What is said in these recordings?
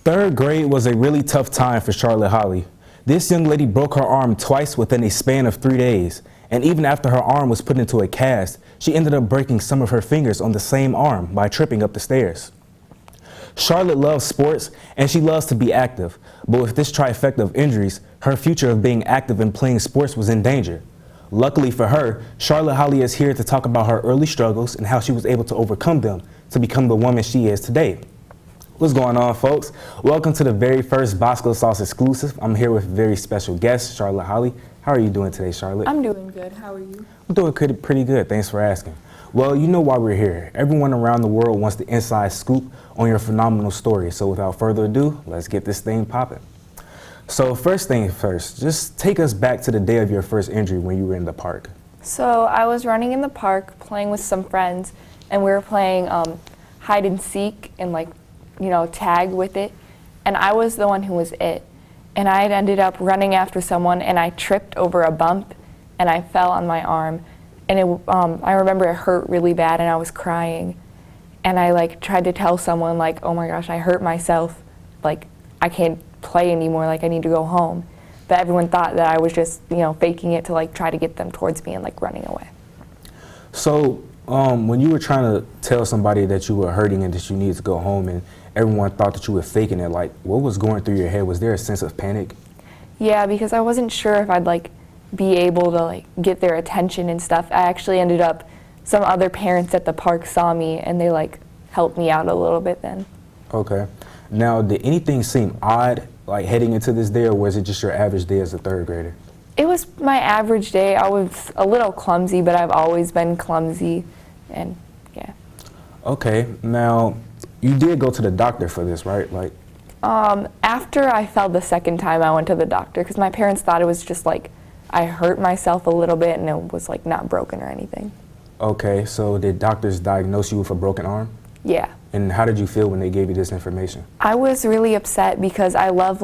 Third grade was a really tough time for Charlotte Holly. This young lady broke her arm twice within a span of 3 days. And even after her arm was put into a cast, she ended up breaking some of her fingers on the same arm by tripping up the stairs. Charlotte loves sports and she loves to be active, but with this trifecta of injuries, her future of being active and playing sports was in danger. Luckily for her, Charlotte Holly is here to talk about her early struggles and how she was able to overcome them to become the woman she is today. What's going on, folks? Welcome to the very first Bosco Sauce exclusive. I'm here with a very special guest, Charlotte Holly. How are you doing today, Charlotte? I'm doing good. How are you? I'm doing pretty good. Thanks for asking. Well, you know why we're here. Everyone around the world wants the inside scoop on your phenomenal story. So without further ado, let's get this thing popping. So first thing first, just take us back to the day of your first injury when you were in the park. So I was running in the park playing with some friends, and we were playing hide and seek and tag with it. And I was the one who was it. And I had ended up running after someone, and I tripped over a bump, and I fell on my arm. And I remember it hurt really bad, and I was crying. And I tried to tell someone oh my gosh, I hurt myself. I can't play anymore. I need to go home. But everyone thought that I was just faking it to try to get them towards me and running away. So when you were trying to tell somebody that you were hurting and that you needed to go home, and everyone thought that you were faking it, what was going through your head? Was there a sense of panic? Yeah, because I wasn't sure if I'd be able to get their attention and stuff. I actually ended up, some other parents at the park saw me and they helped me out a little bit then. Okay. Now, did anything seem odd heading into this day, or was it just your average day as a third grader? It was my average day. I was a little clumsy, but I've always been clumsy, and yeah. Okay, now you did go to the doctor for this, right? After I fell the second time, I went to the doctor because my parents thought it was just I hurt myself a little bit and it was not broken or anything. Okay, so did doctors diagnose you with a broken arm? Yeah. And how did you feel when they gave you this information? I was really upset because I love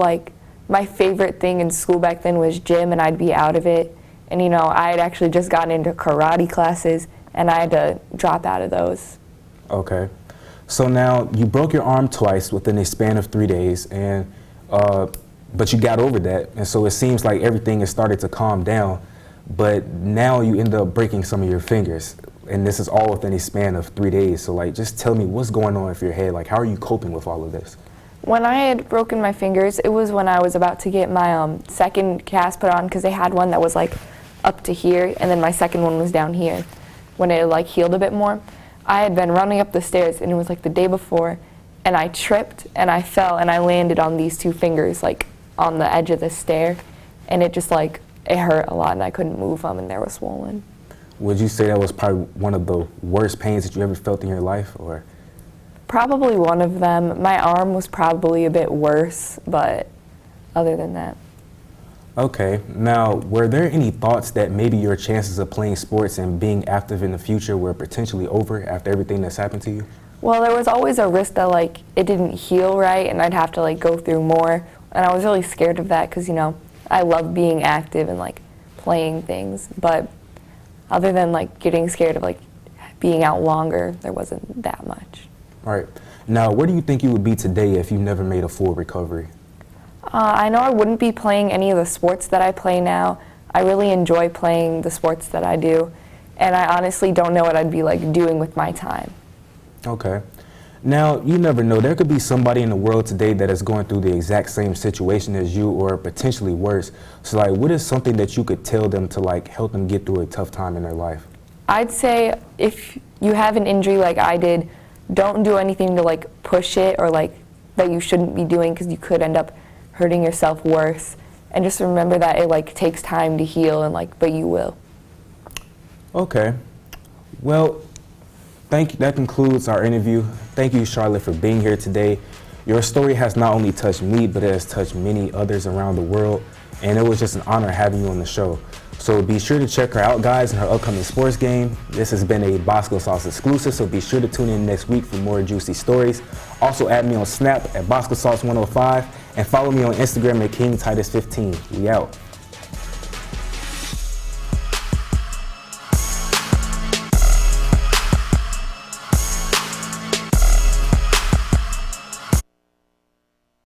my favorite thing in school back then was gym, and I'd be out of it. And I had actually just gotten into karate classes and I had to drop out of those. Okay. So now you broke your arm twice within a span of 3 days, and but you got over that, and so it seems like everything has started to calm down. But now you end up breaking some of your fingers, and this is all within a span of 3 days. So just tell me what's going on with your head. How are you coping with all of this? When I had broken my fingers, it was when I was about to get my second cast put on, because they had one that was up to here, and then my second one was down here. When it healed a bit more, I had been running up the stairs, and it was the day before, and I tripped and I fell and I landed on these two fingers on the edge of the stair, and it just it hurt a lot and I couldn't move them and they were swollen. Would you say that was probably one of the worst pains that you ever felt in your life, or? Probably one of them. My arm was probably a bit worse, but other than that. Okay, now were there any thoughts that maybe your chances of playing sports and being active in the future were potentially over after everything that's happened to you? Well, there was always a risk that it didn't heal right and I'd have to go through more, and I was really scared of that because I love being active and playing things, but other than getting scared of being out longer, there wasn't that much. All right. Now, where do you think you would be today if you never made a full recovery? I know I wouldn't be playing any of the sports that I play now. I really enjoy playing the sports that I do, and I honestly don't know what I'd be doing with my time. Okay. Now, you never know. There could be somebody in the world today that is going through the exact same situation as you, or potentially worse. So, what is something that you could tell them to help them get through a tough time in their life? I'd say if you have an injury like I did, don't do anything to push it or that you shouldn't be doing, because you could end up hurting yourself worse. And just remember that it takes time to heal, and but you will. Okay. Well, thank you. That concludes our interview. Thank you, Charlotte, for being here today. Your story has not only touched me, but it has touched many others around the world, and it was just an honor having you on the show. So be sure to check her out, guys, in her upcoming sports game. This has been a Bosco Sauce exclusive, so be sure to tune in next week for more juicy stories. Also add me on Snap at Bosco Sauce 105, and follow me on Instagram at King Titus 15. We out.